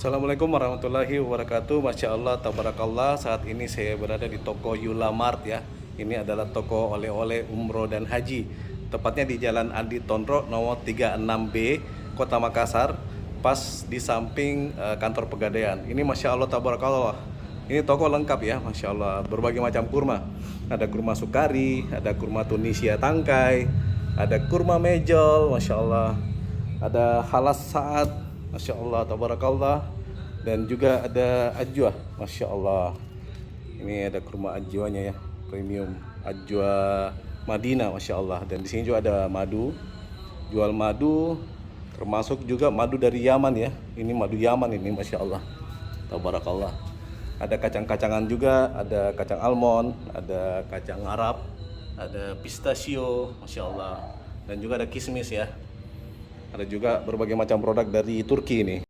Assalamualaikum warahmatullahi wabarakatuh. Masya Allah, tabarakallah. Saat ini saya berada di toko Yula Mart ya. Ini adalah toko oleh-oleh umroh dan haji. Tepatnya di Jalan Adi Tondro nomor 36B, Kota Makassar, pas di samping kantor Pegadaian. Ini Masya Allah, tabarakallah. Ini toko lengkap ya, Masya Allah. Berbagai macam kurma. Ada kurma sukari, ada kurma Tunisia tangkai, ada kurma mejol, Masya Allah. Ada halas saat, Masya Allah, tabarakallah. Dan juga ada ajwa, Masya Allah. Ini ada kurma ajwanya ya, premium ajwa Madinah, Masya Allah. Dan di sini juga ada madu, jual madu, termasuk juga madu dari Yaman ya. Ini madu Yaman ini, Masya Allah, tabarakallah. Ada kacang-kacangan juga, ada kacang almond, ada kacang Arab, ada pistachio, Masya Allah. Dan juga ada kismis ya. Ada juga berbagai macam produk dari Turki ini.